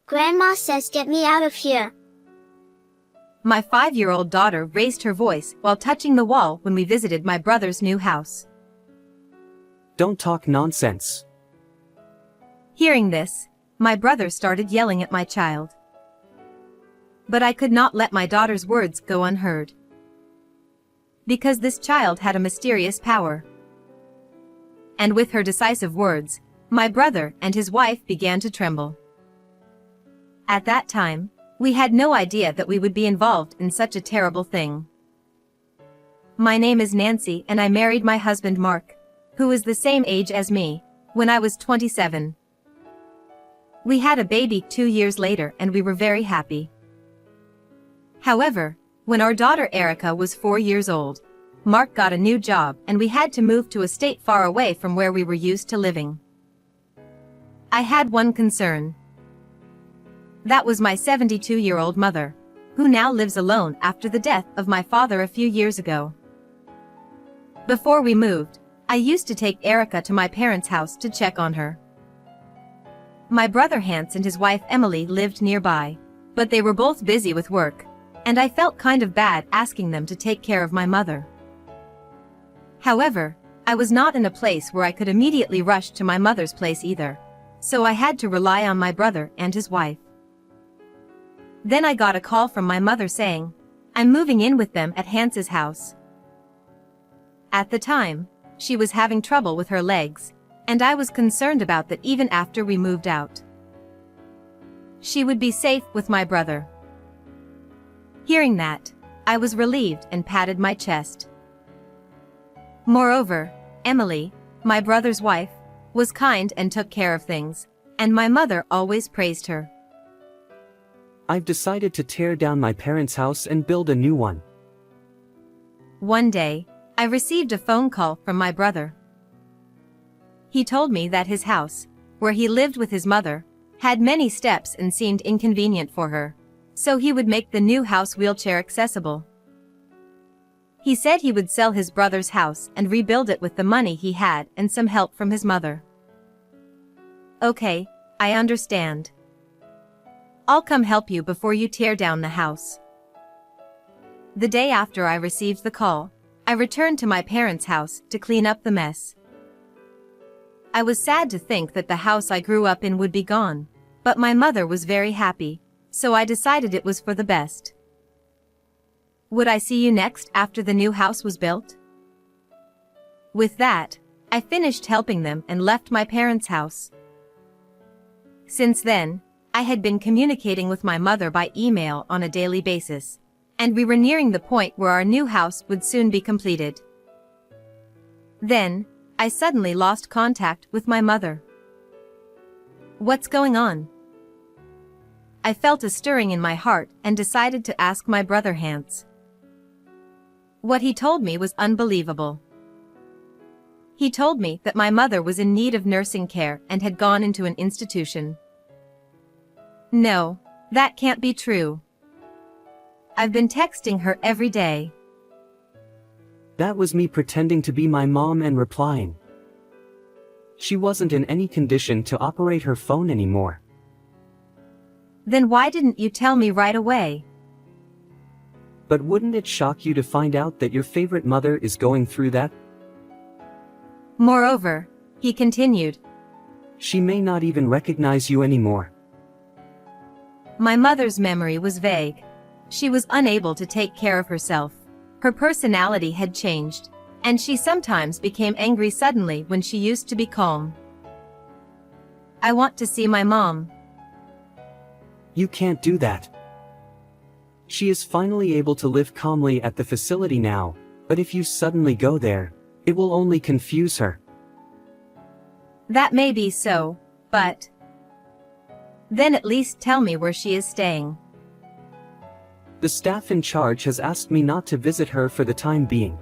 Grandma says get me out of here. My 5-year-old daughter raised her voice while touching the wall when we visited my brother's new house. Don't talk nonsense. Hearing this, my brother started yelling at my child. But I could not let my daughter's words go unheard. Because this child had a mysterious power. And with her decisive words, my brother and his wife began to tremble. At that time, we had no idea that we would be involved in such a terrible thing. My name is Nancy and I married my husband Mark, who is the same age as me, when I was 27. We had a baby 2 years later and we were very happy. However, when our daughter Erica was 4 years old, Mark got a new job and we had to move to a state far away from where we were used to living. I had one concern. That was my 72-year-old mother, who now lives alone after the death of my father a few years ago. Before we moved, I used to take Erica to my parents' house to check on her. My brother Hans and his wife Emily lived nearby, but they were both busy with work, and I felt kind of bad asking them to take care of my mother. However, I was not in a place where I could immediately rush to my mother's place either, so I had to rely on my brother and his wife. Then I got a call from my mother saying, I'm moving in with them at Hans's house. At the time, she was having trouble with her legs, and I was concerned about that even after we moved out. She would be safe with my brother. Hearing that, I was relieved and patted my chest. Moreover, Emily, my brother's wife, was kind and took care of things, and my mother always praised her. I've decided to tear down my parents' house and build a new one. One day, I received a phone call from my brother. He told me that his house, where he lived with his mother, had many steps and seemed inconvenient for her, so he would make the new house wheelchair accessible. He said he would sell his brother's house and rebuild it with the money he had and some help from his mother. Okay, I understand. I'll come help you before you tear down the house. The day after I received the call, I returned to my parents' house to clean up the mess. I was sad to think that the house I grew up in would be gone, but my mother was very happy, so I decided it was for the best. Would I see you next after the new house was built? With that, I finished helping them and left my parents' house. Since then, I had been communicating with my mother by email on a daily basis, and we were nearing the point where our new house would soon be completed. Then, I suddenly lost contact with my mother. What's going on? I felt a stirring in my heart and decided to ask my brother Hans. What he told me was unbelievable. He told me that my mother was in need of nursing care and had gone into an institution. No, that can't be true. I've been texting her every day. That was me pretending to be my mom and replying. She wasn't in any condition to operate her phone anymore. Then why didn't you tell me right away? But wouldn't it shock you to find out that your favorite mother is going through that? Moreover, he continued, she may not even recognize you anymore. My mother's memory was vague. She was unable to take care of herself. Her personality had changed, and she sometimes became angry suddenly when she used to be calm. I want to see my mom. You can't do that. She is finally able to live calmly at the facility now, but if you suddenly go there, it will only confuse her. That may be so, but then at least tell me where she is staying. The staff in charge has asked me not to visit her for the time being.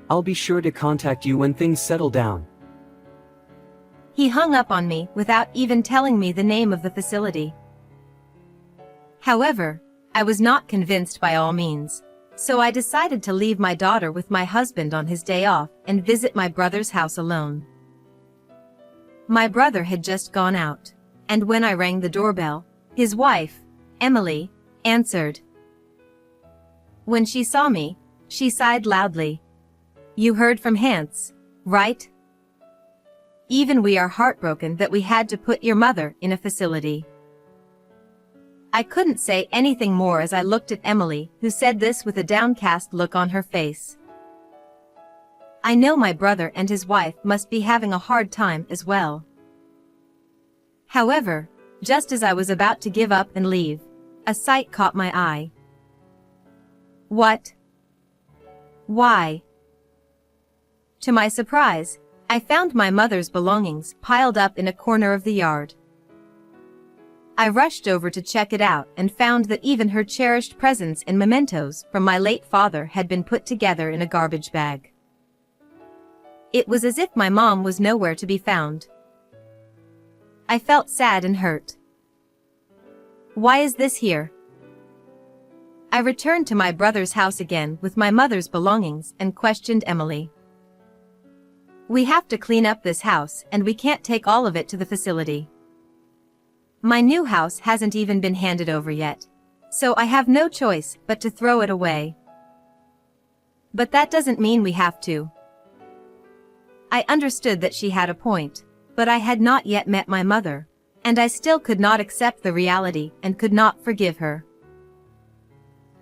I'll be sure to contact you when things settle down. He hung up on me without even telling me the name of the facility. However, I was not convinced by all means, so I decided to leave my daughter with my husband on his day off and visit my brother's house alone. My brother had just gone out, and when I rang the doorbell, his wife, Emily, answered. When she saw me, she sighed loudly. "You heard from Hans, right? Even we are heartbroken that we had to put your mother in a facility." I couldn't say anything more as I looked at Emily, who said this with a downcast look on her face. I know my brother and his wife must be having a hard time as well. However, just as I was about to give up and leave, a sight caught my eye. What? Why? To my surprise, I found my mother's belongings piled up in a corner of the yard. I rushed over to check it out and found that even her cherished presents and mementos from my late father had been put together in a garbage bag. It was as if my mom was nowhere to be found. I felt sad and hurt. Why is this here? I returned to my brother's house again with my mother's belongings and questioned Emily. "We have to clean up this house and we can't take all of it to the facility. My new house hasn't even been handed over yet, so I have no choice but to throw it away." But that doesn't mean we have to. I understood that she had a point, but I had not yet met my mother, and I still could not accept the reality and could not forgive her.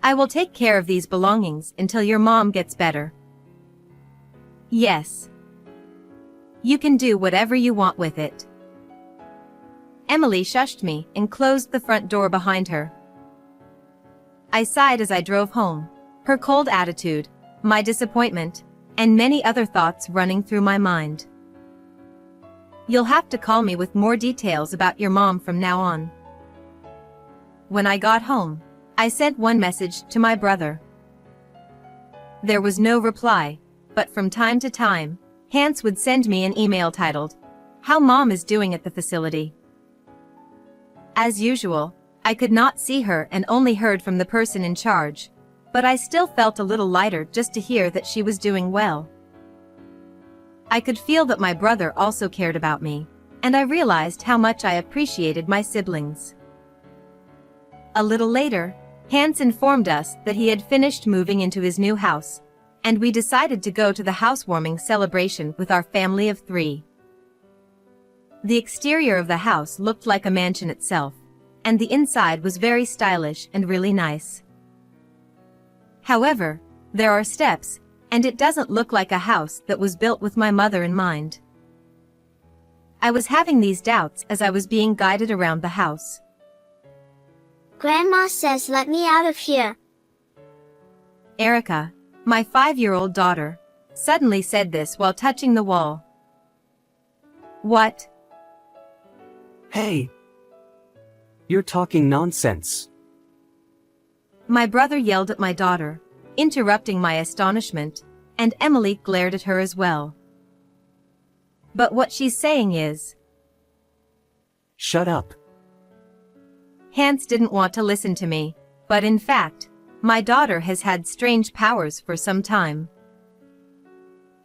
"I will take care of these belongings until your mom gets better." "Yes. You can do whatever you want with it." Emily shushed me and closed the front door behind her. I sighed as I drove home, her cold attitude, my disappointment, and many other thoughts running through my mind. "You'll have to call me with more details about your mom from now on." When I got home, I sent one message to my brother. There was no reply, but from time to time, Hans would send me an email titled, "How Mom is Doing at the Facility." As usual, I could not see her and only heard from the person in charge, but I still felt a little lighter just to hear that she was doing well. I could feel that my brother also cared about me, and I realized how much I appreciated my siblings. A little later, Hans informed us that he had finished moving into his new house, and we decided to go to the housewarming celebration with our family of 3. The exterior of the house looked like a mansion itself, and the inside was very stylish and really nice. However, there are steps, and it doesn't look like a house that was built with my mother in mind. I was having these doubts as I was being guided around the house. Grandma says let me out of here. Erica, my 5-year-old daughter, suddenly said this while touching the wall. "What?" Hey! You're talking nonsense. My brother yelled at my daughter, interrupting my astonishment, and Emily glared at her as well. "But what she's saying is..." Shut up. Hans didn't want to listen to me, but in fact, my daughter has had strange powers for some time.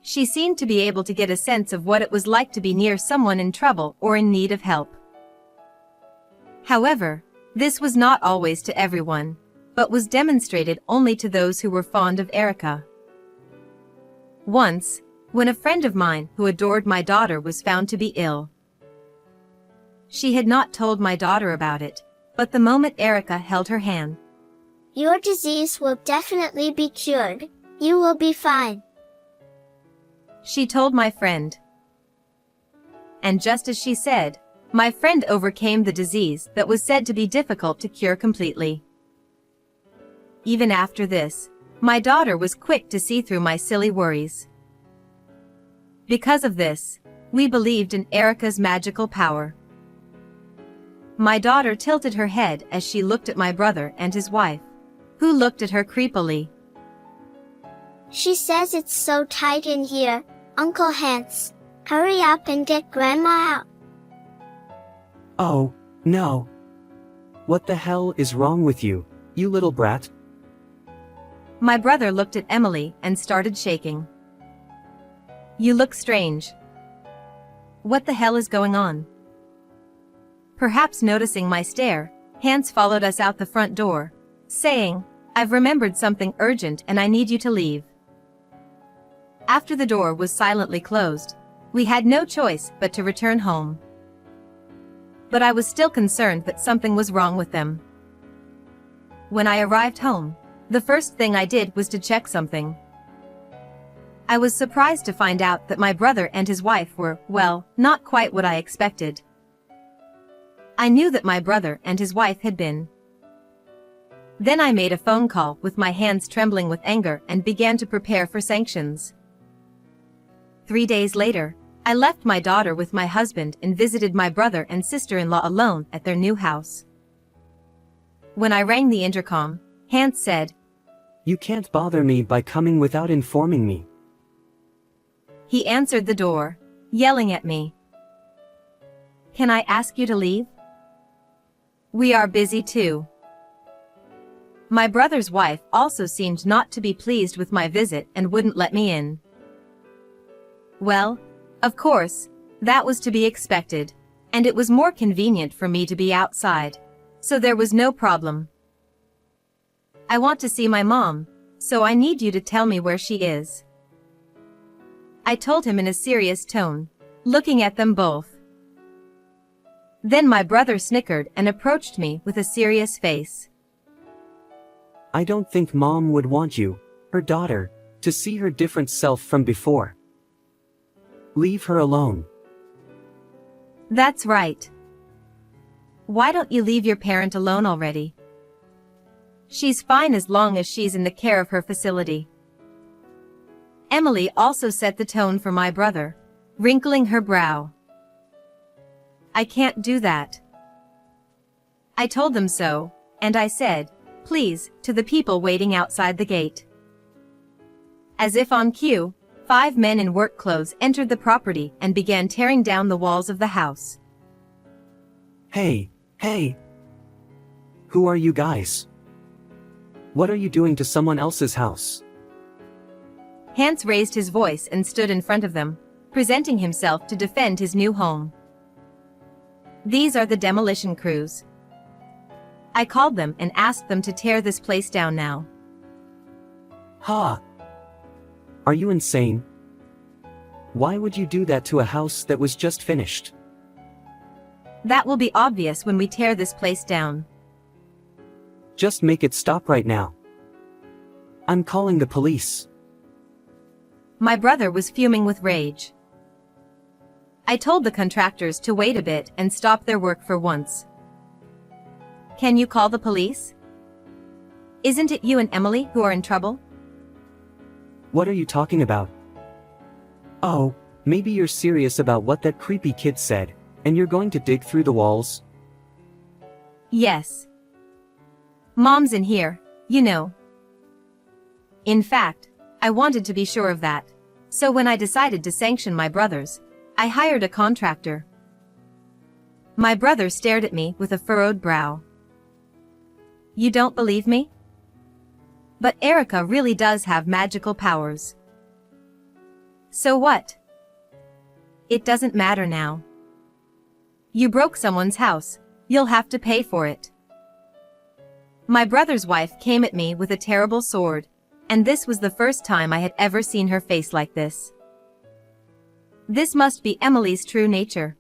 She seemed to be able to get a sense of what it was like to be near someone in trouble or in need of help. However, this was not always to everyone, but was demonstrated only to those who were fond of Erica. Once, when a friend of mine who adored my daughter was found to be ill. She had not told my daughter about it, but the moment Erica held her hand, "Your disease will definitely be cured. You will be fine," she told my friend. And just as she said, my friend overcame the disease that was said to be difficult to cure completely. Even after this, my daughter was quick to see through my silly worries. Because of this, we believed in Erica's magical power. My daughter tilted her head as she looked at my brother and his wife, who looked at her creepily. "She says it's so tight in here, Uncle Hans. Hurry up and get Grandma out." Oh, no. What the hell is wrong with you, you little brat? My brother looked at Emily and started shaking. "You look strange. What the hell is going on?" Perhaps noticing my stare, Hans followed us out the front door, saying, "I've remembered something urgent and I need you to leave." After the door was silently closed, we had no choice but to return home. But I was still concerned that something was wrong with them. When I arrived home, the first thing I did was to check something. I was surprised to find out that my brother and his wife were, well, not quite what I expected. I knew that my brother and his wife had been. Then I made a phone call with my hands trembling with anger and began to prepare for sanctions. 3 days later, I left my daughter with my husband and visited my brother and sister-in-law alone at their new house. When I rang the intercom, Hans said, "You can't bother me by coming without informing me." He answered the door, yelling at me. "Can I ask you to leave? We are busy too." My brother's wife also seemed not to be pleased with my visit and wouldn't let me in. Well, of course, that was to be expected, and it was more convenient for me to be outside, so there was no problem. "I want to see my mom, so I need you to tell me where she is," I told him in a serious tone, looking at them both. Then my brother snickered and approached me with a serious face. "I don't think Mom would want you, her daughter, to see her different self from before. Leave her alone." "That's right. Why don't you leave your parent alone already? She's fine as long as she's in the care of her facility." Emily also set the tone for my brother, wrinkling her brow. "I can't do that." I told them so, and I said, "Please," to the people waiting outside the gate. As if on cue, 5 men in work clothes entered the property and began tearing down the walls of the house. Hey! Who are you guys? What are you doing to someone else's house?" Hans raised his voice and stood in front of them, presenting himself to defend his new home. "These are the demolition crews. I called them and asked them to tear this place down now." Ha! Are you insane? Why would you do that to a house that was just finished? "That will be obvious when we tear this place down." Just make it stop right now. I'm calling the police. My brother was fuming with rage. I told the contractors to wait a bit and stop their work for once. "Can you call the police? Isn't it you and Emily who are in trouble?" What are you talking about? Oh, maybe you're serious about what that creepy kid said, and you're going to dig through the walls? "Yes. Mom's in here, you know." In fact, I wanted to be sure of that, so when I decided to sanction my brothers, I hired a contractor. My brother stared at me with a furrowed brow. "You don't believe me? But Erica really does have magical powers." "So what? It doesn't matter now. You broke someone's house, you'll have to pay for it." My brother's wife came at me with a terrible sword, and this was the first time I had ever seen her face like this. This must be Emily's true nature.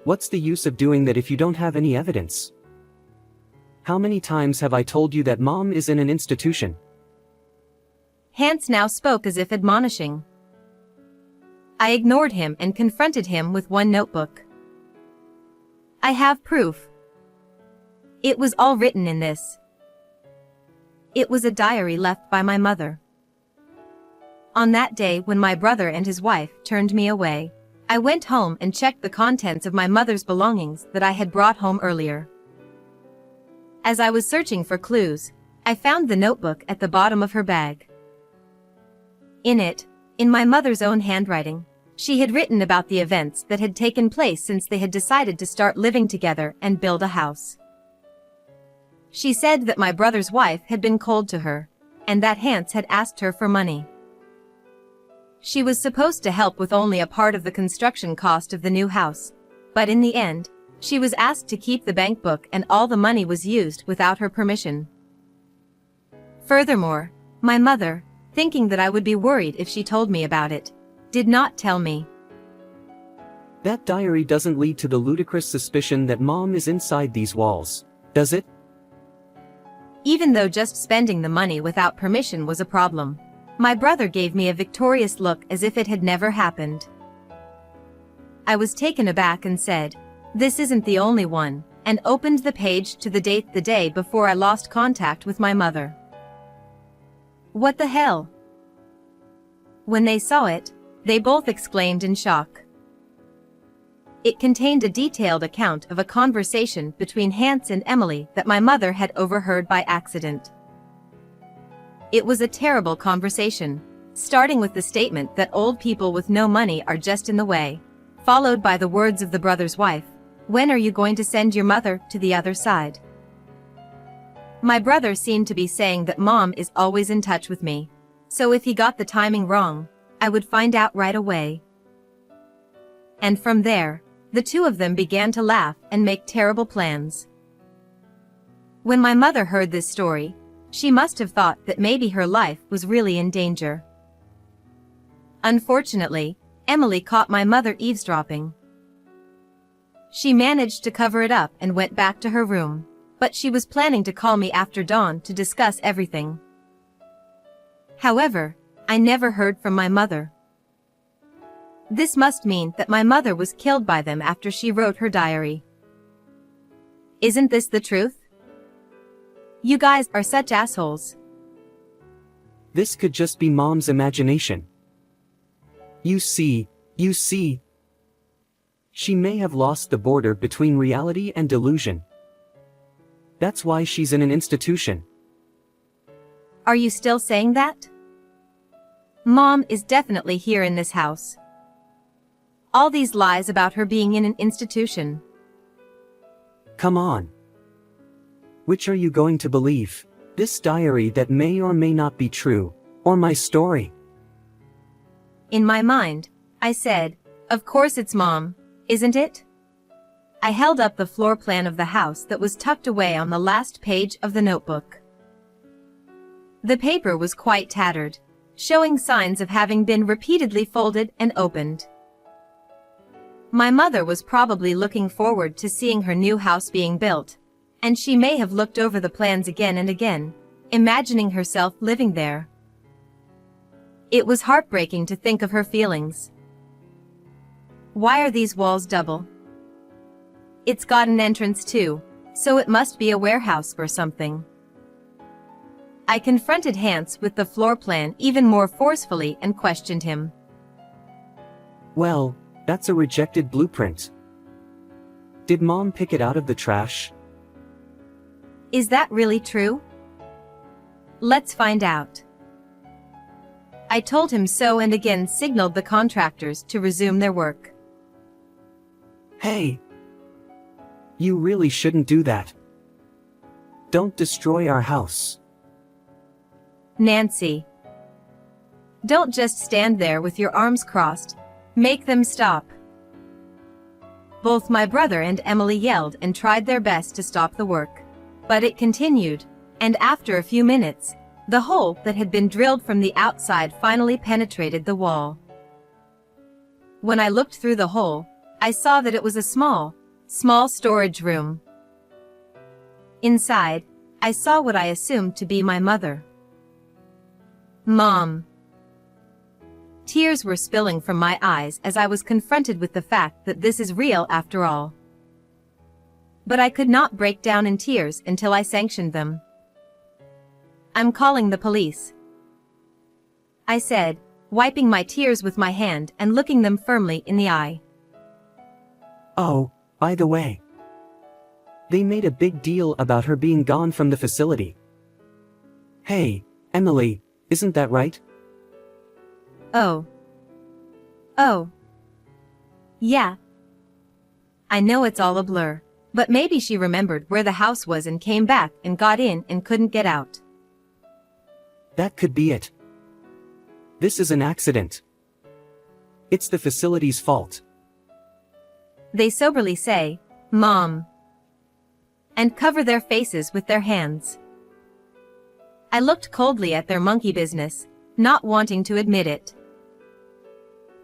What's the use of doing that if you don't have any evidence? How many times have I told you that Mom is in an institution? Hans now spoke as if admonishing. I ignored him and confronted him with one notebook. "I have proof. It was all written in this." It was a diary left by my mother. On that day when my brother and his wife turned me away, I went home and checked the contents of my mother's belongings that I had brought home earlier. As I was searching for clues, I found the notebook at the bottom of her bag. In it, in my mother's own handwriting, she had written about the events that had taken place since they had decided to start living together and build a house. She said that my brother's wife had been cold to her, and that Hans had asked her for money. She was supposed to help with only a part of the construction cost of the new house, but in the end, She was asked to keep the bank book and all the money was used without her permission. Furthermore, my mother, thinking that I would be worried if she told me about it, did not tell me. That diary doesn't lead to the ludicrous suspicion that Mom is inside these walls, does it? Even though just spending the money without permission was a problem, my brother gave me a victorious look as if it had never happened. I was taken aback and said, "This isn't the only one," and opened the page to the date the day before I lost contact with my mother. What the hell? When they saw it, they both exclaimed in shock. It contained a detailed account of a conversation between Hans and Emily that my mother had overheard by accident. It was a terrible conversation, starting with the statement that old people with no money are just in the way, followed by the words of the brother's wife, "When are you going to send your mother to the other side?" My brother seemed to be saying that Mom is always in touch with me, so if he got the timing wrong, I would find out right away. And from there, the two of them began to laugh and make terrible plans. When my mother heard this story, she must have thought that maybe her life was really in danger. Unfortunately, Emily caught my mother eavesdropping. She managed to cover it up and went back to her room, but she was planning to call me after dawn to discuss everything. However, I never heard from my mother. This must mean that my mother was killed by them after she wrote her diary. Isn't this the truth? You guys are such assholes. This could just be Mom's imagination. You see, she may have lost the border between reality and delusion. That's why she's in an institution. Are you still saying that? Mom is definitely here in this house. All these lies about her being in an institution. Come on. Which are you going to believe? This diary that may or may not be true, or my story? In my mind, I said, "Of course it's Mom, isn't it?" I held up the floor plan of the house that was tucked away on the last page of the notebook. The paper was quite tattered, showing signs of having been repeatedly folded and opened. My mother was probably looking forward to seeing her new house being built, and she may have looked over the plans again and again, imagining herself living there. It was heartbreaking to think of her feelings. Why are these walls double? It's got an entrance too, so it must be a warehouse or something. I confronted Hans with the floor plan even more forcefully and questioned him. Well, that's a rejected blueprint. Did Mom pick it out of the trash? Is that really true? Let's find out. I told him so and again signaled the contractors to resume their work. Hey! You really shouldn't do that. Don't destroy our house. Nancy. Don't just stand there with your arms crossed. Make them stop. Both my brother and Emily yelled and tried their best to stop the work. But it continued, and after a few minutes, the hole that had been drilled from the outside finally penetrated the wall. When I looked through the hole, I saw that it was a small storage room. Inside, I saw what I assumed to be my mother. Mom. Tears were spilling from my eyes as I was confronted with the fact that this is real after all. But I could not break down in tears until I sanctioned them. "I'm calling the police," I said, wiping my tears with my hand and looking them firmly in the eye. Oh, by the way. They made a big deal about her being gone from the facility. Hey, Emily, isn't that right? Oh. Yeah. I know it's all a blur, but maybe she remembered where the house was and came back and got in and couldn't get out. That could be it. This is an accident. It's the facility's fault. They soberly say, Mom, and cover their faces with their hands. I looked coldly at their monkey business, not wanting to admit it.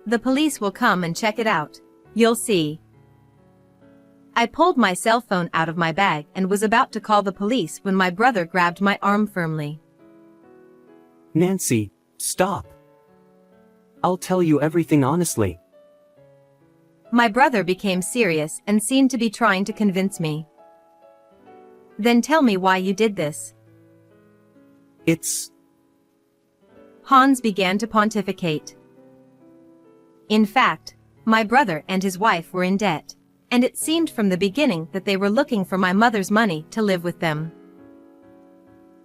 The police will come and check it out. You'll see. I pulled my cell phone out of my bag and was about to call the police when my brother grabbed my arm firmly. Nancy, stop. I'll tell you everything honestly. My brother became serious and seemed to be trying to convince me. Then tell me why you did this. Hans began to pontificate. In fact, my brother and his wife were in debt, and it seemed from the beginning that they were looking for my mother's money to live with them.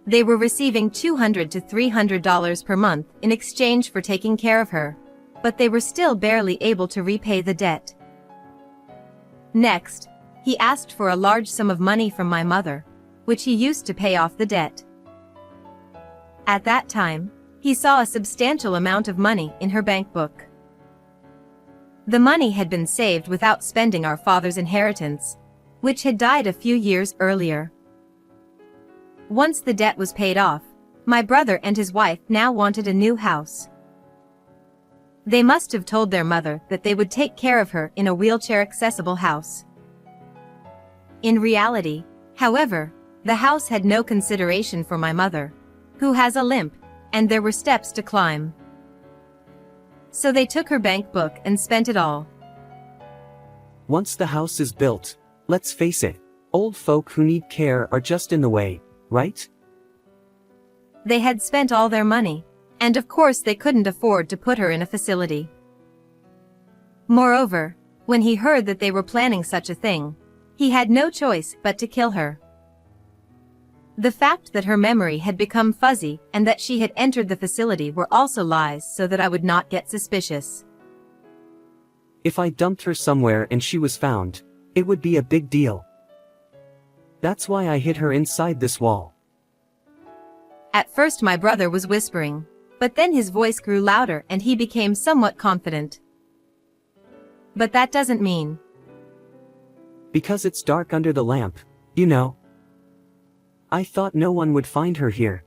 They were receiving $200 to $300 per month in exchange for taking care of her, but they were still barely able to repay the debt. Next, he asked for a large sum of money from my mother, which he used to pay off the debt. At that time, he saw a substantial amount of money in her bank book. The money had been saved without spending our father's inheritance, which had died a few years earlier. Once the debt was paid off, my brother and his wife now wanted a new house. They must have told their mother that they would take care of her in a wheelchair-accessible house. In reality, however, the house had no consideration for my mother, who has a limp, and there were steps to climb. So they took her bank book and spent it all. Once the house is built, let's face it, old folk who need care are just in the way, right? They had spent all their money, and of course they couldn't afford to put her in a facility. Moreover, when he heard that they were planning such a thing, he had no choice but to kill her. The fact that her memory had become fuzzy and that she had entered the facility were also lies so that I would not get suspicious. If I dumped her somewhere and she was found, it would be a big deal. That's why I hid her inside this wall. At first my brother was whispering, but then his voice grew louder and he became somewhat confident. But that doesn't mean. Because it's dark under the lamp, you know. I thought no one would find her here.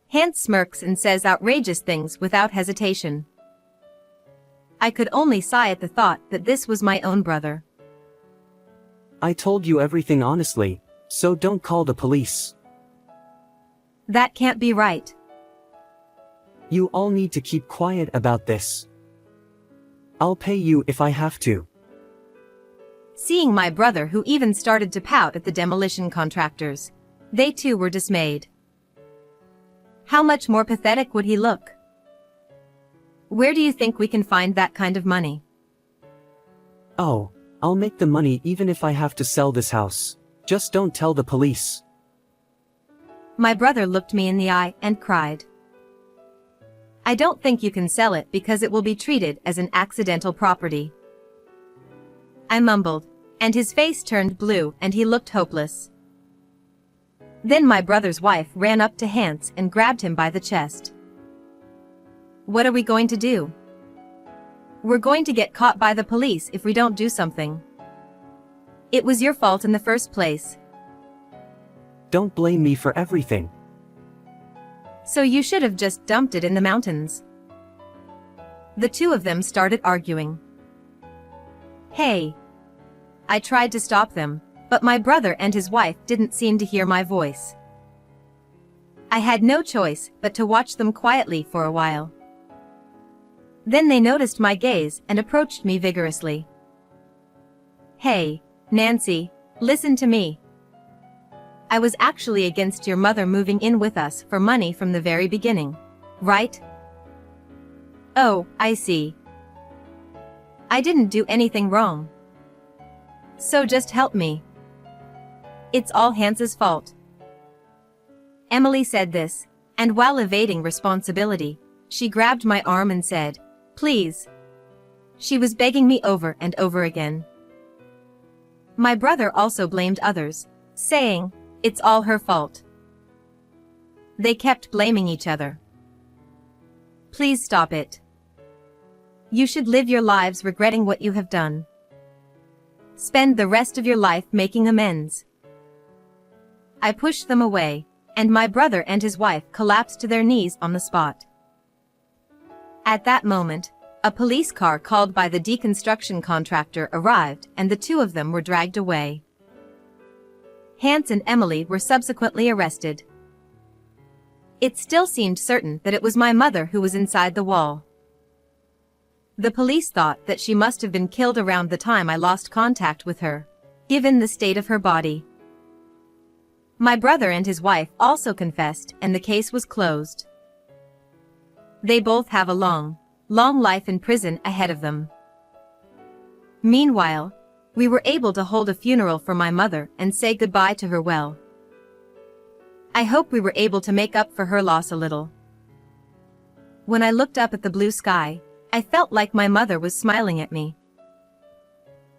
Hans smirks and says outrageous things without hesitation. I could only sigh at the thought that this was my own brother. I told you everything honestly, so don't call the police. That can't be right. You all need to keep quiet about this. I'll pay you if I have to. Seeing my brother, who even started to pout at the demolition contractors, they too were dismayed. How much more pathetic would he look? Where do you think we can find that kind of money? Oh, I'll make the money even if I have to sell this house. Just don't tell the police. My brother looked me in the eye and cried. I don't think you can sell it because it will be treated as an accidental property. I mumbled, and his face turned blue and he looked hopeless. Then my brother's wife ran up to Hans and grabbed him by the chest. What are we going to do? We're going to get caught by the police if we don't do something. It was your fault in the first place. Don't blame me for everything. So you should have just dumped it in the mountains. The two of them started arguing. Hey! I tried to stop them, but my brother and his wife didn't seem to hear my voice. I had no choice but to watch them quietly for a while. Then they noticed my gaze and approached me vigorously. Hey, Nancy, listen to me. I was actually against your mother moving in with us for money from the very beginning, right? Oh, I see. I didn't do anything wrong. So just help me. It's all Hans's fault. Emily said this, and while evading responsibility, she grabbed my arm and said, "Please." She was begging me over and over again. My brother also blamed others, saying, "It's all her fault." They kept blaming each other. Please stop it. You should live your lives regretting what you have done. Spend the rest of your life making amends. I pushed them away, and my brother and his wife collapsed to their knees on the spot. At that moment, a police car called by the deconstruction contractor arrived and the two of them were dragged away. Hans and Emily were subsequently arrested. It still seemed certain that it was my mother who was inside the wall. The police thought that she must have been killed around the time I lost contact with her, given the state of her body. My brother and his wife also confessed and the case was closed. They both have a long life in prison ahead of them. Meanwhile, we were able to hold a funeral for my mother and say goodbye to her well. I hope we were able to make up for her loss a little. When I looked up at the blue sky, I felt like my mother was smiling at me.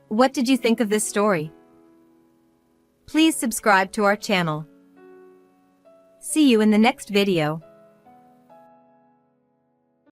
What did you think of this story? Please subscribe to our channel. See you in the next video.